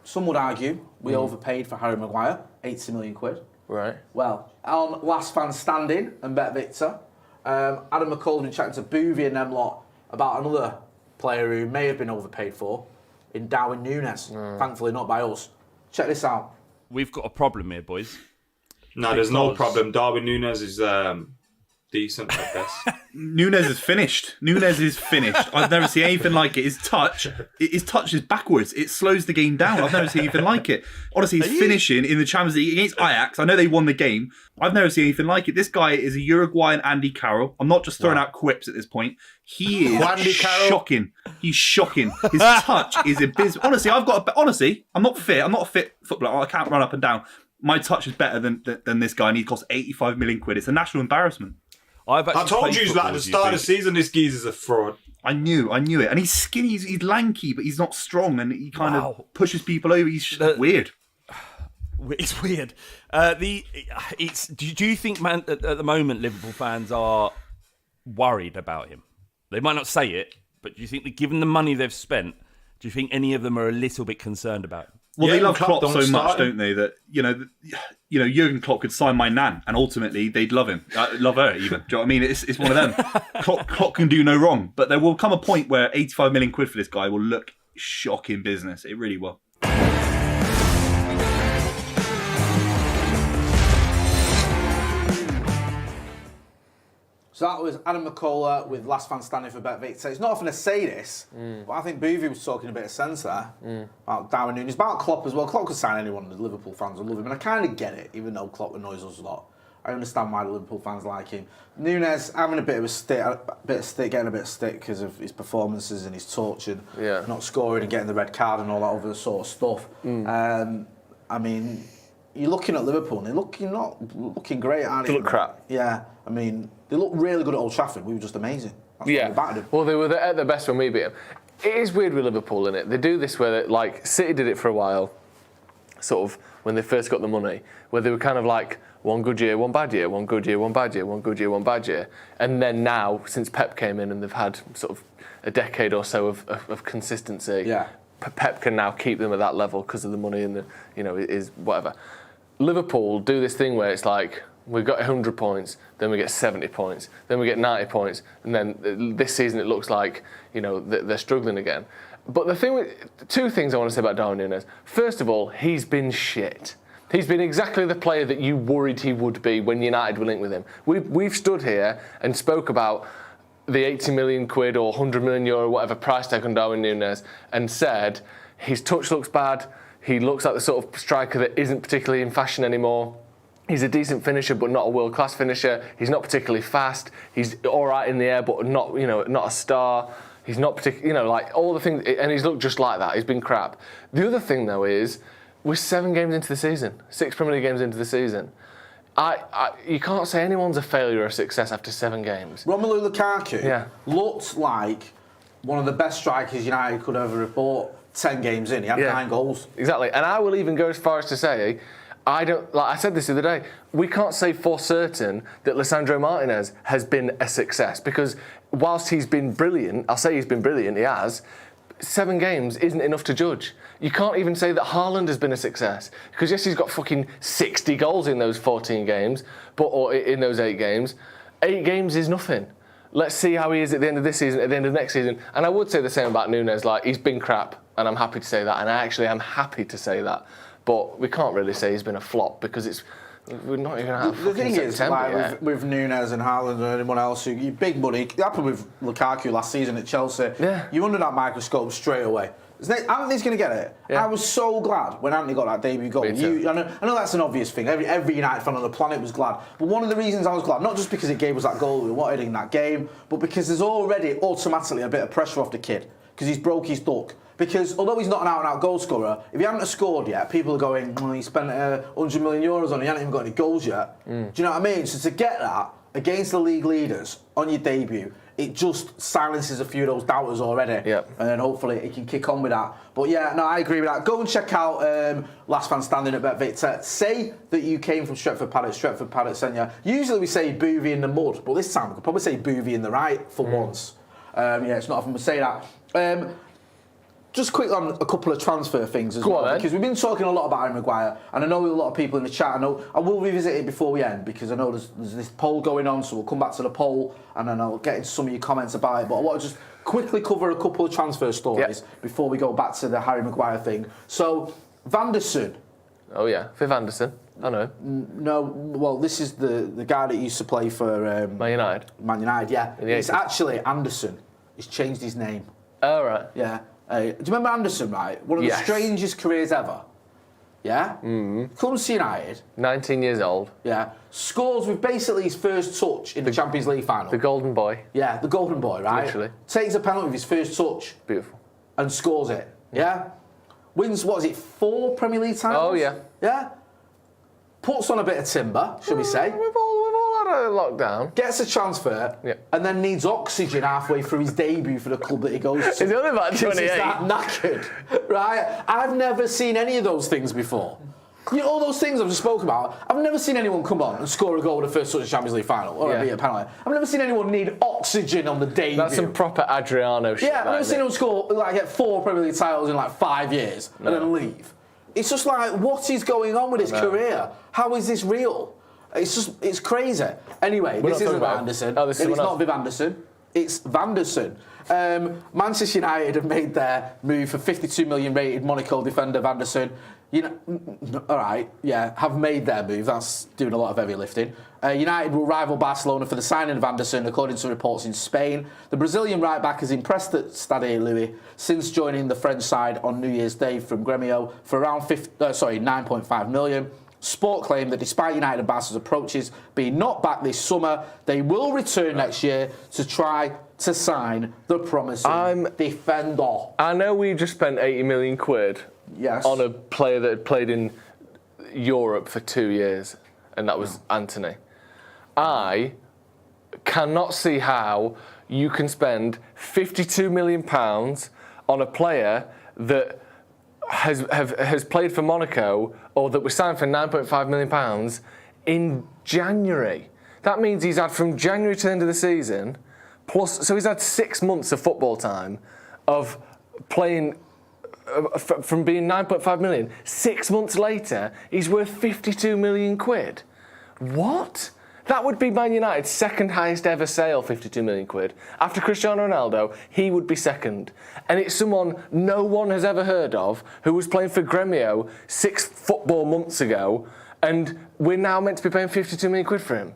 Some would argue we overpaid for Harry Maguire, 80 million quid. Right. Well, on Last Man Standing and BetVictor, Adam McCall has been chatting to Boovy and them lot about another player who may have been overpaid for in Darwin Núñez. Thankfully, not by us. Check this out. We've got a problem here, boys. No, there's no problem. Darwin Núñez is decent at best. Núñez is finished. Núñez is finished. I've never seen anything like it. His touch is backwards. It slows the game down. I've never seen anything like it. Honestly, his finishing in the Champions League against Ajax, I know they won the game. I've never seen anything like it. This guy is a Uruguayan Andy Carroll. I'm not just throwing out quips at this point. He is shocking. He's shocking. His touch is abysmal. Honestly, I'm not fit. I'm not a fit footballer. I can't run up and down. My touch is better than this guy, and he costs 85 million quid. It's a national embarrassment. I told you at the start of the season, this geezer's a fraud. I knew it. And he's skinny, he's lanky, but he's not strong, and he kind of pushes people over. He's weird. It's weird. Do you think, at the moment, Liverpool fans are worried about him? They might not say it, but do you think that given the money they've spent, do you think any of them are a little bit concerned about him? Well, they love Klopp so much, don't they? That Jurgen Klopp could sign my nan, and ultimately they'd love him, love her even. Do you know what I mean? It's one of them. Klopp can do no wrong, but there will come a point where 85 million quid for this guy will look shocking business. It really will. So that was Adam McCullough with Last Man Standing for BetVictor. It's not often to say this, but I think Boovy was talking a bit of sense there about Darwin Núñez, about Klopp as well. Klopp could sign anyone, the Liverpool fans will love him, and I kind of get it, even though Klopp annoys us a lot. I understand why the Liverpool fans like him. Núñez having getting a bit of stick because of his performances and his touch and not scoring and getting the red card and all that other sort of stuff. I mean, you're looking at Liverpool and they're not looking great, aren't they? They look crap. Yeah, I mean, they look really good at Old Trafford. We were just amazing. That's why we battered them. Well, they were at their best when we beat them. It is weird with Liverpool, innit? They do this where, like, City did it for a while, sort of, when they first got the money, where they were kind of like, one good year, one bad year, one good year, one bad year, one good year, one bad year. And then now, since Pep came in and they've had sort of a decade or so of consistency, Pep can now keep them at that level because of the money and the, is whatever. Liverpool do this thing where it's like, We got 100 points, then we get 70 points, then we get 90 points, and then this season it looks like, they're struggling again. But two things I want to say about Darwin Núñez. First of all, he's been shit. He's been exactly the player that you worried he would be when United were linked with him. We've stood here and spoke about the 80 million quid or 100 million euro, whatever price tag on Darwin Núñez, and said his touch looks bad, he looks like the sort of striker that isn't particularly in fashion anymore. He's a decent finisher, but not a world-class finisher. He's not particularly fast. He's all right in the air, but not a star. He's not particularly, all the things, and he's looked just like that. He's been crap. The other thing, though, is we're 7 games into the season, 6 Premier League games into the season. You can't say anyone's a failure or a success after 7 games. Romelu Lukaku looked like one of the best strikers United could ever have bought 10 games in. He had 9 goals. Exactly, and I will even go as far as to say, I said this the other day, we can't say for certain that Lisandro Martinez has been a success, because whilst he's been brilliant, I'll say he's been brilliant, he has, 7 games isn't enough to judge. You can't even say that Haaland has been a success, because yes, he's got fucking 60 goals in those 14 games, or in those 8 games. 8 games is nothing. Let's see how he is at the end of this season, at the end of next season. And I would say the same about Núñez, he's been crap, and I'm happy to say that, and I actually am happy to say that. But we can't really say he's been a flop, because we're not even out of fucking September yet. With Núñez and Haaland and anyone else, you big money. It happened with Lukaku last season at Chelsea. Yeah. You're under that microscope straight away. Anthony's going to get it. Yeah. I was so glad when Anthony got that debut goal. Me too. I know that's an obvious thing. Every United fan on the planet was glad. But one of the reasons I was glad, not just because it gave us that goal we wanted in that game, but because there's already automatically a bit of pressure off the kid, because he's broke his duck. Because although he's not an out-and-out goal scorer, if he hasn't scored yet, people are going, he spent 100 million euros on it, he hasn't even got any goals yet. Do you know what I mean? So to get that against the league leaders on your debut, it just silences a few of those doubters already. Yep. And then hopefully he can kick on with that. But yeah, no, I agree with that. Go and check out Last Man Standing at BetVictor. Say that you came from Stretford Paddock sent you. Usually we say Boovie in the mud, but this time we could probably say Boovie in the right for once. It's not often we say that. Just quickly on a couple of transfer things as well, because we've been talking a lot about Harry Maguire, and I know a lot of people in the chat. I will revisit it before we end, because I know there's this poll going on, so we'll come back to the poll, and then I'll get into some of your comments about it. But I want to just quickly cover a couple of transfer stories before we go back to the Harry Maguire thing. So, Vanderson. Oh yeah, for Vanderson. I know. No, well, this is the guy that used to play for Man United. Man United, yeah. It's actually Anderson. He's changed his name. Oh right. Yeah. Do you remember Anderson, right? One of the strangest careers ever. Yeah? Comes to United. 19 years old. Yeah. Scores with basically his first touch in the Champions League final. The golden boy. Yeah, the golden boy, right? Literally. Takes a penalty with his first touch. Beautiful. And scores it. Yeah? Wins, 4 Premier League titles? Oh, yeah. Yeah? Puts on a bit of timber, should we say. We've all had a lockdown. Gets a transfer, and then needs oxygen halfway through his debut for the club that he goes to. He's only about 28. He's that knackered, right? I've never seen any of those things before. All those things I've just spoken about, I've never seen anyone come on and score a goal in the first touch of the Champions League final, or be a penalty. I've never seen anyone need oxygen on the debut. That's some proper Adriano shit. Yeah, I've never seen anyone score, get 4 Premier League titles in 5 years and then leave. It's just what is going on with his career? How is this real? It's crazy. Anyway, this isn't Vanderson. Oh, it's not Viv Anderson. It's Vanderson. Manchester United have made their move for 52 million rated Monaco defender Vanderson. Have made their move. That's doing a lot of heavy lifting. United will rival Barcelona for the signing of Vanderson, according to reports in Spain. The Brazilian right-back has impressed at Stade Louis since joining the French side on New Year's Day from Gremio for around 9.5 million. Sport claim that despite United and Barca's approaches being not back this summer, they will return next year to try to sign the promising defender. I know we just spent 80 million quid on a player that had played in Europe for 2 years, and that was Anthony. I cannot see how you can spend £52 million on a player that has played for Monaco, or that was signed for £9.5 million in January. That means he's had from January to the end of the season, so he's had 6 months of football time of playing from being 9.5 million. 6 months later, he's worth 52 million quid. What? That would be Man United's second highest ever sale, 52 million quid. After Cristiano Ronaldo, he would be second. And it's someone no one has ever heard of who was playing for Gremio 6 football months ago, and we're now meant to be paying 52 million quid for him.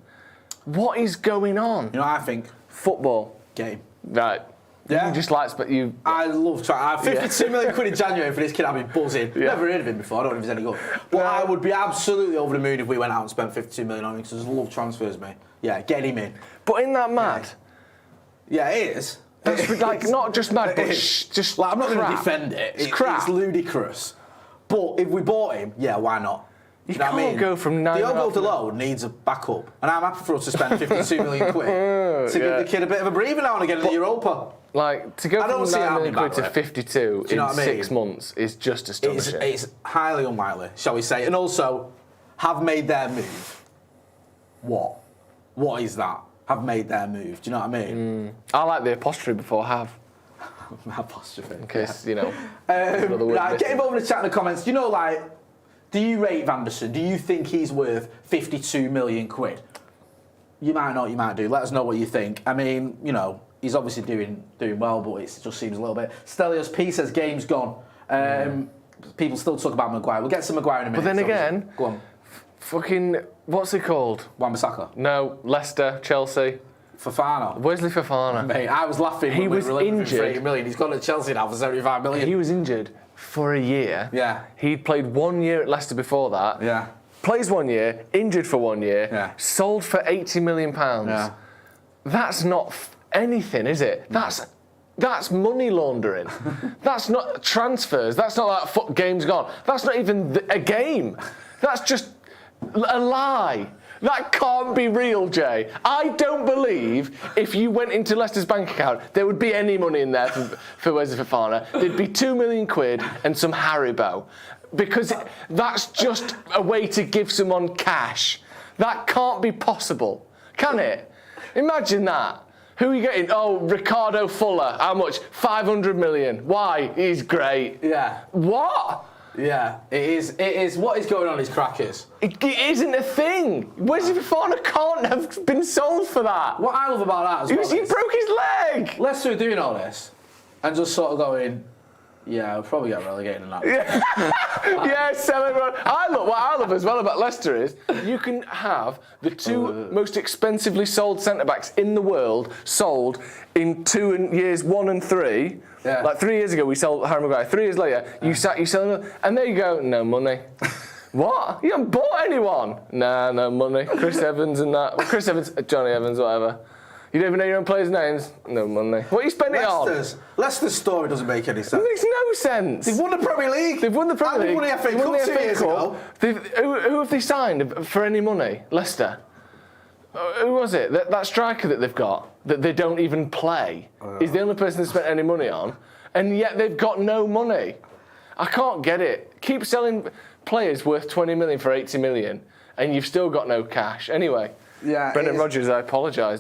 What is going on? You know what I think? Football. Game. Right. Yeah. You just like, but you... I love trying. 52 million quid in January for this kid. I've been buzzing. Never heard of him before. I don't know if he's any good. But I would be absolutely over the moon if we went out and spent 52 million on him because I love transfers, mate. Yeah, get him in. But isn't that mad? Yeah, it is. That's like not just mad, but just like, I'm not going to crap. defend it. It's crap. It's ludicrous. But if we bought him, yeah, why not? You know what I can't mean? go from 9. Diogo Dalot needs a backup, and I'm happy for us to spend 52 million quid to give the kid a bit of a breather now and again in the Europa. Like, to go from 9 million quid to 52 in 6 months is just astonishing. It's highly unlikely, shall we say. And also, have made their move. What? What is that? Have made their move. Do you know what I mean? I like the apostrophe before have. Apostrophe. In case, you know. Right, get involved in the chat in the comments. Do you know, like, do you rate Vanderson? Do you think he's worth 52 million quid? You might not, you might do. Let us know what you think. I mean, you know, he's obviously doing well, but it just seems a little bit. Stelios P says game's gone. People still talk about Maguire. We'll get to Maguire in a minute. But then again, go on. Fucking, what's he called? Wan-Bissaka. No, Leicester, Chelsea. Fofana. Wesley Fofana. Mate, I was laughing. He was injured. For 80 million. He's gone to Chelsea now for 75 million. He was injured for a year. Yeah. He'd played 1 year at Leicester before that. Yeah. Plays 1 year, injured for 1 year. Yeah. Sold for £80 million. Yeah. That's not anything, is it? That's money laundering. That's not transfers. That's not like game's gone. That's not even a game. That's just a lie. That can't be real, Jay. I don't believe if you went into Leicester's bank account, there would be any money in there for Wesley Fofana. There'd be 2 million quid and some Haribo. Because that's just a way to give someone cash. That can't be possible, can it? Imagine that. Who are you getting? Oh, Ricardo Fuller. How much? 500 million. Why? He's great. Yeah. What? Yeah, it is. What is going on is crackers. It isn't a thing. Wesley Fofana can't have been sold for that. What I love about that as well He broke his leg. Leicester are doing all this and just sort of going, yeah, we'll probably get relegated in that. Yeah, sell everyone. What I love as well about Leicester is you can have the 2 most expensively sold centre-backs in the world sold in years 1 and 3. Yeah. Like 3 years ago, we sold Harry Maguire. 3 years later, you sell them, and there you go, no money. What? You haven't bought anyone? Nah, no money. Chris Evans and that. Well, Chris Evans, Johnny Evans, whatever. You don't even know your own players' names? No money. What are you spending it on? Leicester's story doesn't make any sense. It makes no sense. They've won the Premier League. They've won the Premier League. They've won the FA Cup 2 years ago. Who have they signed for any money? Leicester. Who was it? That striker that they've got, that they don't even play, is the only person they've spent any money on, and yet they've got no money. I can't get it. Keep selling players worth 20 million for 80 million, and you've still got no cash. Anyway. Yeah, Brendan Rodgers, I apologise.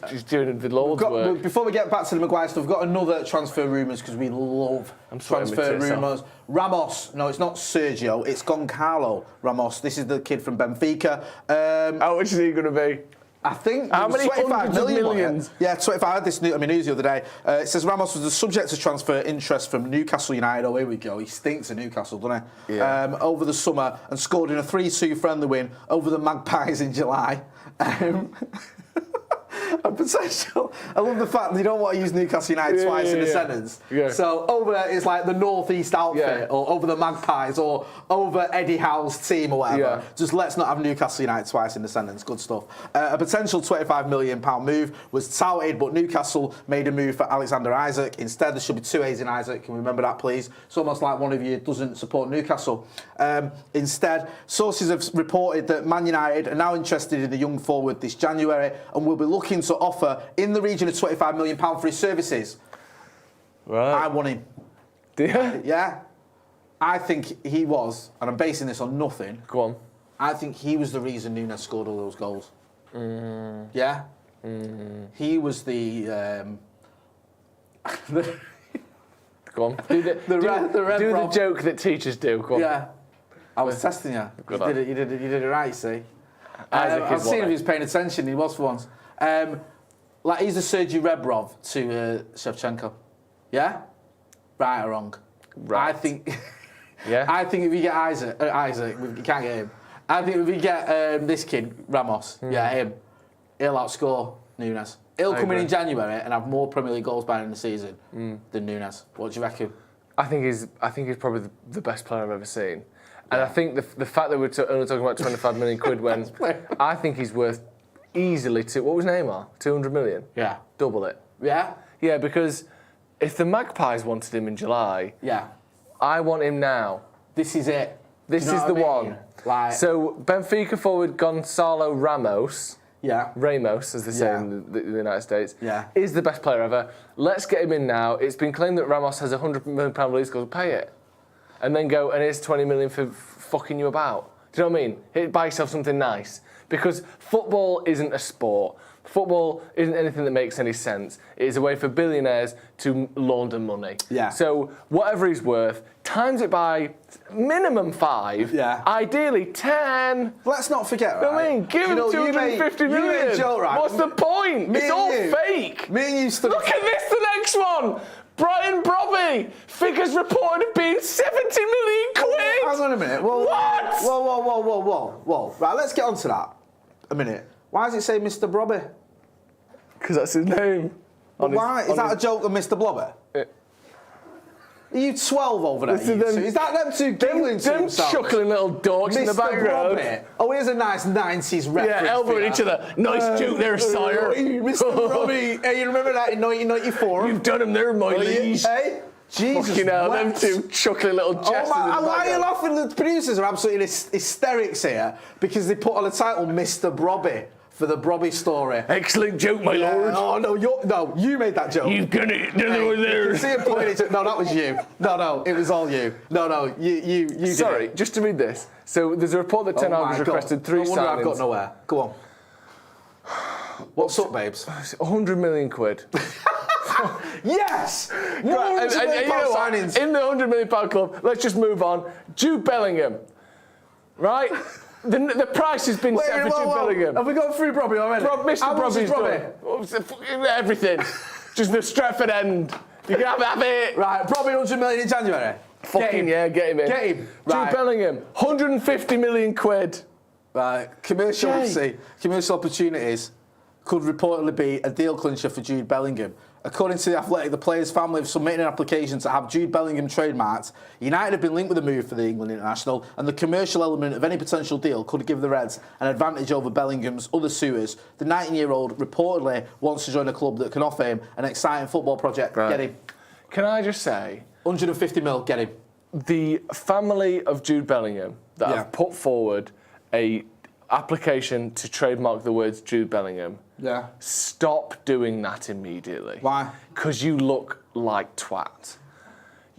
He's doing the Lord's work. Before we get back to the Maguire stuff, we've got another transfer rumours because we love transfer rumours. Ramos, no, it's not Sergio, it's Goncalo Ramos. This is the kid from Benfica. How much is he going to be? I think how many 25 million millions? Yeah, 25. I had this news the other day. It says Ramos was the subject of transfer interest from Newcastle United. Oh, here we go. He stinks at Newcastle, doesn't he? Yeah. Over the summer and scored in a 3-2 friendly win over the Magpies in July. A potential. I love the fact they don't want to use Newcastle United twice in a sentence. Yeah. So over is like the Northeast outfit, or over the Magpies, or over Eddie Howe's team, or whatever. Yeah. Just let's not have Newcastle United twice in the sentence. Good stuff. A potential £25 million move was touted, but Newcastle made a move for Alexander Isak. Instead, there should be 2 A's in Isak. Can we remember that, please? It's almost like one of you doesn't support Newcastle. Instead, sources have reported that Man United are now interested in the young forward this January and will be looking to offer in the region of £25 million for his services. Right. I want him. Do you? Yeah. I think he was, and I'm basing this on nothing. Go on. I think he was the reason Núñez scored all those goals. Yeah? He was the... Go on. Do the joke that teachers do. Go on. Yeah. I was testing you. You did it right, see? I've seen if he was paying attention. He was for once. Like he's a Sergei Rebrov to Shevchenko. Yeah? Right or wrong? Right. I think. Yeah. I think if you get Isaac, you can't get him. I think if you get this kid Ramos, him, he'll outscore Nunes. He'll come in January and have more Premier League goals by the end of the season than Nunes. What do you reckon? I think he's probably the best player I've ever seen. And I think the fact that we're only talking about 25 million quid when I think he's worth easily what was Neymar? 200 million? Yeah. Double it. Yeah? Yeah, because if the Magpies wanted him in July, I want him now. This is it. This is the one. Like, so Benfica forward Goncalo Ramos. Yeah. Ramos, as they say in the United States, is the best player ever. Let's get him in now. It's been claimed that Ramos has £100 million release clause. Pay it. And then go, and here's 20 million for fucking you about. Do you know what I mean? Buy yourself something nice. Because football isn't a sport. Football isn't anything that makes any sense. It is a way for billionaires to launder money. Yeah. So whatever he's worth, times it by minimum 5. Yeah. Ideally 10. Let's not forget, right? You know what I mean? Give him 250 million. You made a joke, right? What's the point? It's all fake. Me and you stood. Look at this, the next one. Brian Brobbey. Figures reported of being 70 million quid. Hang on a minute. Whoa, what? Whoa. Right, let's get on to that. A minute. Why does it say Mr. Brobbey? Because that's his name. Why? Is that a joke of Mr. Blobber? Are you 12 over there? Is that them two giggling to themselves? Chuckling little dorks in the background. Brobbey. Oh, here's a nice 90s reference. Yeah, elbowing each other. Nice joke there, sire. Mr. Brobbey. Hey, you remember that in 1994? You've done him there, my liege. Hey? Jesus. Fucking hell, them two chuckling little chests. Why are you laughing? The producers are absolutely in hysterics here because they put on the title Mr. Brobbey for the Brobbey story. Excellent joke, my lord. Oh, no, you made that joke. You've got it. The other one there. You can see him pointing to. No, that was you. No, it was all you. No, you did Sorry, it. just to read this. So there's a report that Ten Hag has requested 3 signings. I've got nowhere. Go on. What's up, babes? 100 million quid. Yes! Right, and you know what? In the £100 million club, let's just move on. Jude Bellingham. Right? The price has been set for Jude Bellingham. Have we gone through Brobbey already? Mr. Brobbey's done. Everything. Just the Stretford end. You can have it. Right, Brobbey 100 million in January. Get him in. Get him. Jude Bellingham, 150 million quid. Right, commercial opportunities could reportedly be a deal clincher for Jude Bellingham. According to The Athletic, the player's family have submitted an application to have Jude Bellingham trademarked. United have been linked with a move for the England international, and the commercial element of any potential deal could give the Reds an advantage over Bellingham's other suitors. The 19-year-old reportedly wants to join a club that can offer him an exciting football project. Right. Get him. Can I just say... 150 mil, get him. The family of Jude Bellingham that have put forward a application to trademark the words Jude Bellingham. Yeah. Stop doing that immediately. Why? Because you look like twat.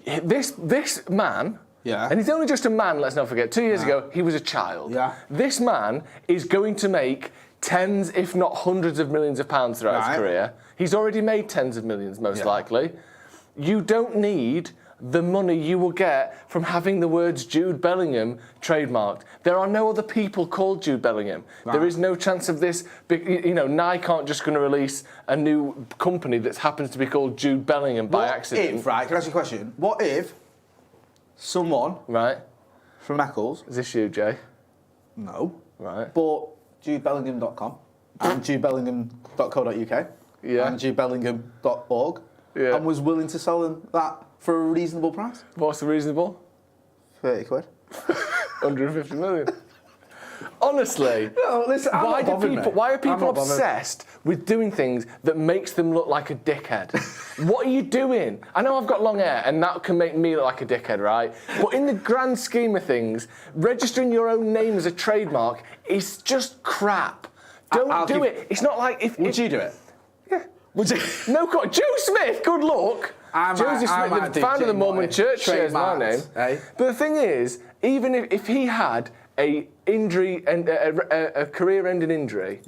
This man, and he's only just a man, let's not forget, 2 years ago, he was a child. Yeah. This man is going to make tens, if not hundreds of millions of pounds throughout his career. He's already made tens of millions, most likely. You don't need the money you will get from having the words Jude Bellingham trademarked. There are no other people called Jude Bellingham. Right. There is no chance of this. Nike aren't just going to release a new company that happens to be called Jude Bellingham by accident. Can I ask you a question? What if someone from Eccles... Is this you, Jay? No. Right. Bought JudeBellingham.com and JudeBellingham.co.uk and JudeBellingham.org and was willing to sell them that for a reasonable price? What's the reasonable? 30 quid. 150 million. Honestly, no, listen, why are people obsessed with doing things that makes them look like a dickhead? What are you doing? I know I've got long hair and that can make me look like a dickhead, right? But in the grand scheme of things, registering your own name as a trademark is just crap. Don't do it. It's not like if... Would you do it? Yeah. Would you? No, Joe Smith, good luck. Joseph Smith, the founder of the Mormon Church, shares my name. But the thing is, even if he had a injury and a career-ending injury,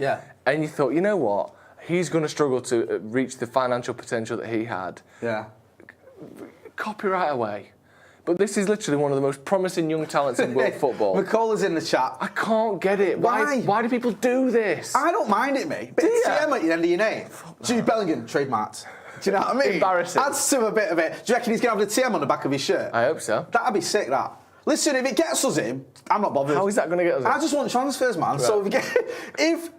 and you thought, you know what, he's going to struggle to reach the financial potential that he had. Yeah. Copyright away, but this is literally one of the most promising young talents in world football. McCullough's in the chat. I can't get it. Why do people do this? I don't mind it, mate. But it's TM at the end of your name. Jude Bellingham, trademarked. Do you know what I mean? Embarrassing. Adds to a bit of it. Do you reckon he's going to have the TM on the back of his shirt? I hope so. That'd be sick, that. Listen, if it gets us in, I'm not bothered. How is that going to get us in? I just want transfers, man. Right. So if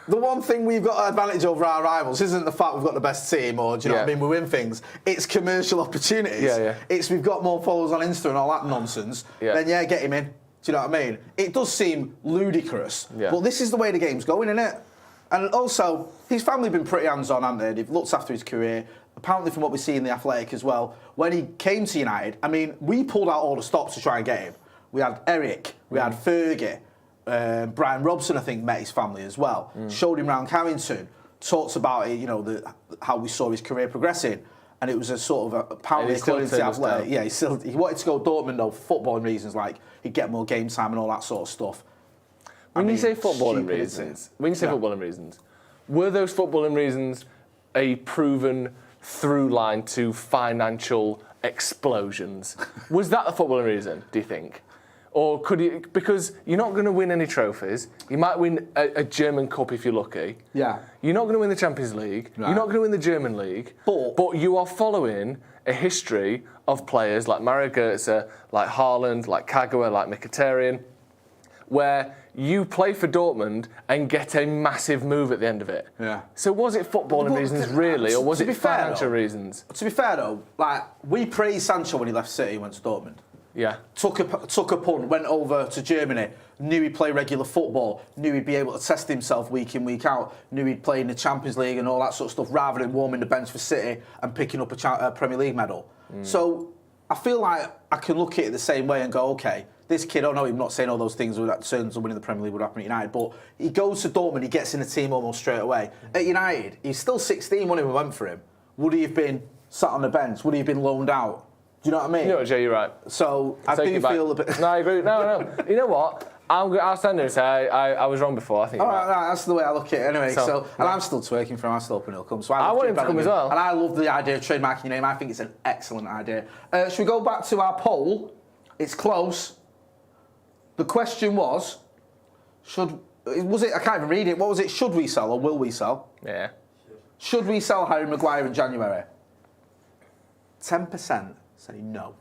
the one thing we've got an advantage over our rivals isn't the fact we've got the best team or, do you know what I mean, we win things, it's commercial opportunities. It's we've got more followers on Insta and all that nonsense, then get him in. Do you know what I mean? It does seem ludicrous, but this is the way the game's going, isn't it? And also, his family have been pretty hands-on, haven't they? They've looked after his career. Apparently, from what we see in the Athletic as well, when he came to United, I mean, we pulled out all the stops to try and get him. We had Eric, we had Fergie, Brian Robson, I think, met his family as well. Showed him around Carrington, talked about it, you know, how we saw his career progressing. And it was a sort of apparently according to the Athletic, he wanted to go Dortmund though for footballing reasons, like he'd get more game time and all that sort of stuff. When you say footballing reasons, were those footballing reasons a proven through line to financial explosions? Was that the footballing reason, do you think? Or could you, because you're not going to win any trophies, you might win a German Cup if you're lucky. Yeah. You're not going to win the Champions League. Right. You're not going to win the German League. But you are following a history of players like Mario Götze, like Haaland, like Kagawa, like Mkhitaryan, where you play for Dortmund and get a massive move at the end of it. Yeah. So was it footballing reasons really, or was it financial reasons? To be fair though, like we praised Sancho when he left City and went to Dortmund. Yeah. Took a punt, went over to Germany, knew he'd play regular football, knew he'd be able to test himself week in, week out, knew he'd play in the Champions League and all that sort of stuff, rather than warming the bench for City and picking up a Premier League medal. So I feel like I can look at it the same way and go, okay, this kid, I know I'm not saying all those things in terms of winning the Premier League would happen at United, but he goes to Dortmund, he gets in the team almost straight away. At United, he's still 16 when we went for him. Would he have been sat on the bench? Would he have been loaned out? Do you know what I mean? You know what, Jay, you're right. So I do feel a bit... No, I agree. No. You know what? I'll stand there and say I was wrong before. I think. All right, that's the way I look at it. Anyway, and I'm still twerking for him. I'm still hoping he'll come. So I want him to come as well. And I love the idea of trademarking your name. I think it's an excellent idea. Should we go back to our poll? It's close. The question was, I can't even read it. What was it? Should we sell or will we sell? Yeah. Should we sell Harry Maguire in January? 10% say no.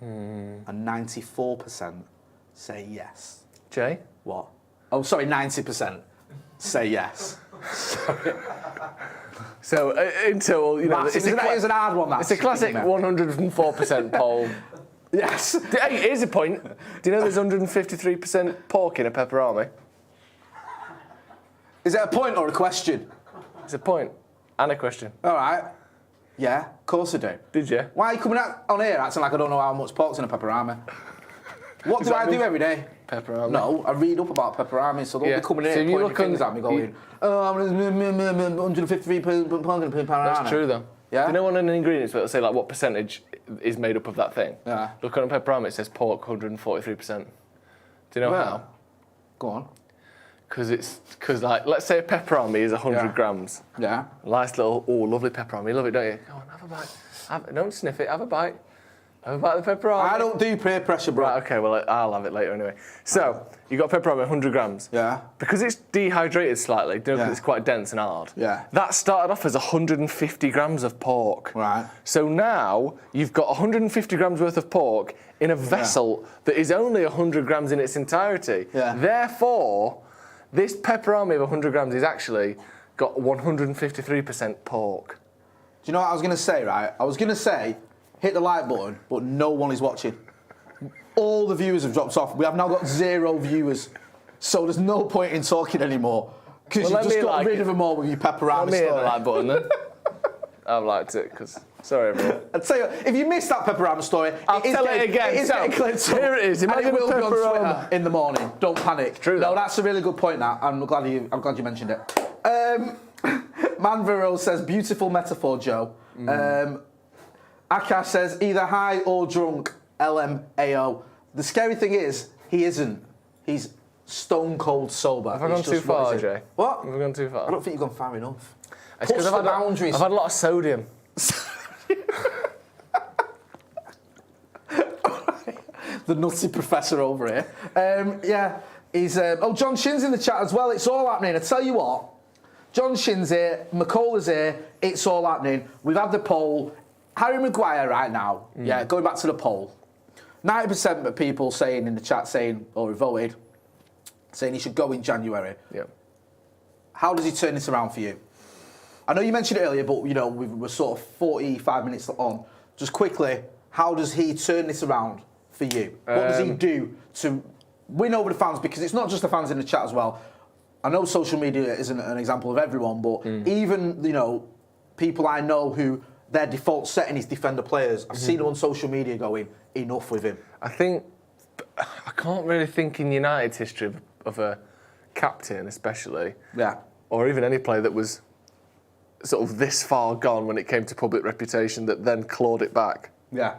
And 94% say yes. Jay? What? Oh, sorry, 90% say yes. Sorry. So, in total, you know... It's an hard one, that. It's a classic 104% poll. Yes. Hey, here's a point. Do you know there's 153% pork in a pepperoni? Is it a point or a question? It's a point and a question. All right. Yeah, of course I do. Did you? Why are you coming out on here acting like I don't know how much pork's in a pepperami? What do I do every day? Pepperami. No, I read up about pepperami, so don't be coming in here pointing fingers at me going, oh, 153 pounds in a pepperami. That's true, though. Yeah? Do you know on an ingredients it'll say like what percentage is made up of that thing? Yeah. Look on a pepperami, it says pork 143%. Do you know how? Go on. Because like, let's say a pepperami is 100 grams. Yeah. Nice little, lovely pepperami. You love it, don't you? Go on, have a bite. Don't sniff it, have a bite. Have a bite of the pepperami. I don't do peer pressure, bro. Right, okay, well, I'll have it later anyway. So, you got pepperoni 100 grams. Yeah. Because it's dehydrated slightly, because it's quite dense and hard. Yeah. That started off as 150 grams of pork. Right. So now, you've got 150 grams worth of pork in a vessel that is only 100 grams in its entirety. Yeah. Therefore, this pepperami of 100 grams is actually got 153% pork. Do you know what I was going to say, right? I was going to say, hit the like button, but no one is watching. All the viewers have dropped off. We have now got 0 viewers. So there's no point in talking anymore. Because you've just got rid of them all with your pepperami story. Let me hit the like button then. I've liked it, because... Sorry, everyone. I'll tell you, if you missed that pepperami story, I'll tell it again. It is getting cleared up. Here it is. Imagine and it will be on pepperoni Twitter in the morning. Don't panic. True. No, that's a really good point. That I'm glad you mentioned it. Manvero says beautiful metaphor, Joe. Akash says either high or drunk. LMAO. The scary thing is he isn't. He's stone cold sober. Have I gone too far, Jay? What? Have I gone too far? I don't think you've gone far enough. It's because I've had a lot of sodium. the nutty professor over here. He's John Shin's in the chat as well. It's all happening. I tell you what, John Shin's here, McCall here. It's all happening. We've had the poll. Harry Maguire right now. Yeah, going back to the poll. 90% of people saying in the chat or voted saying he should go in January. Yeah. How does he turn this around for you? I know you mentioned it earlier, but we're sort of 45 minutes on. Just quickly, how does he turn this around for you? What does he do to win over the fans? Because it's not just the fans in the chat as well. I know social media isn't an example of everyone, but even people I know who their default setting is defender players. I've seen them on social media going, enough with him. I can't really think in United's history of a captain, especially, or even any player that was sort of this far gone when it came to public reputation that then clawed it back. Yeah.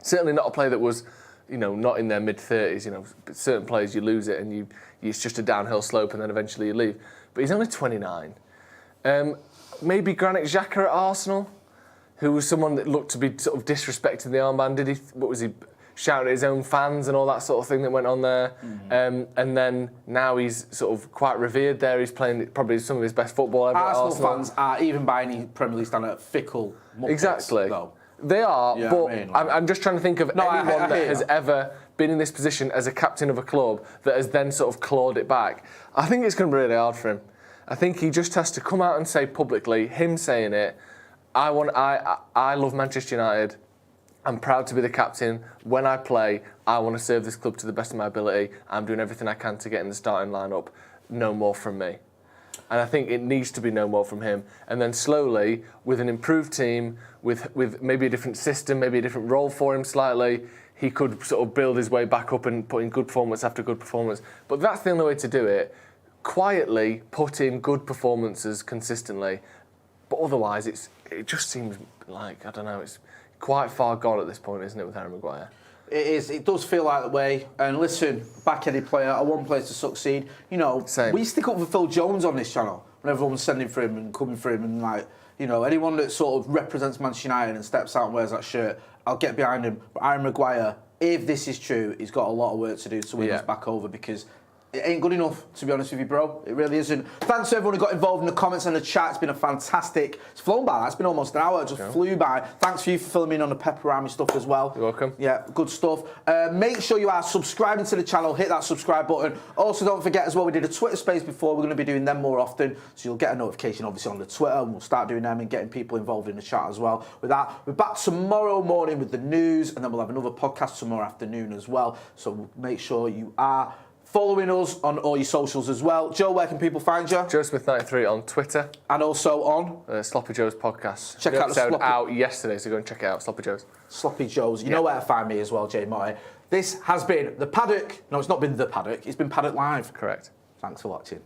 Certainly not a player that was, not in their mid-30s. Certain players you lose it and it's just a downhill slope and then eventually you leave. But he's only 29. Maybe Granit Xhaka at Arsenal, who was someone that looked to be sort of disrespecting the armband. What was he, shouting at his own fans and all that sort of thing that went on there? And then now he's sort of quite revered there. He's playing probably some of his best football ever at Arsenal. Fans are, even by any Premier League standard, fickle muppets. Exactly. Though. They are, Yeah, but I'm just trying to think of anyone that has ever been in this position as a captain of a club that has then sort of clawed it back. I think it's going to be really hard for him. I think he just has to come out and say publicly, him saying it, I love Manchester United. I'm proud to be the captain. When I play, I want to serve this club to the best of my ability. I'm doing everything I can to get in the starting lineup. No more from me. And I think it needs to be no more from him. And then slowly, with an improved team, with maybe a different system, maybe a different role for him slightly, he could sort of build his way back up and put in good performance after good performance. But that's the only way to do it. Quietly put in good performances consistently. But otherwise, it just seems like, I don't know, it's quite far gone at this point, isn't it, with Harry Maguire? It is. It does feel like the way. And listen, back-headed player, I want players to succeed. Same. We stick up for Phil Jones on this channel when everyone's sending for him and coming for him. And, anyone that sort of represents Manchester United and steps out and wears that shirt, I'll get behind him. But Harry Maguire, if this is true, he's got a lot of work to do to win us back over because it ain't good enough, to be honest with you, bro. It really isn't. Thanks to everyone who got involved in the comments and the chat. It's been a fantastic... It's flown by. It's been almost an hour. It just flew by. Thanks for you for filling in on the Pepperami stuff as well. You're welcome. Yeah, good stuff. Make sure you are subscribing to the channel. Hit that subscribe button. Also, don't forget as well, we did a Twitter space before. We're going to be doing them more often. So you'll get a notification, obviously, on the Twitter. And we'll start doing them and getting people involved in the chat as well. With that, we're back tomorrow morning with the news. And then we'll have another podcast tomorrow afternoon as well. So make sure you are... following us on all your socials as well. Joe, where can people find you? Joe Smith 93 on Twitter. And also on? Sloppy Joe's podcast. Check out the episode out yesterday, so go and check it out. Sloppy Joe's. Sloppy Joe's. You know where to find me as well, Jay Motty. This has been the Paddock. No, it's not been the Paddock. It's been Paddock Live. Correct. Thanks for watching.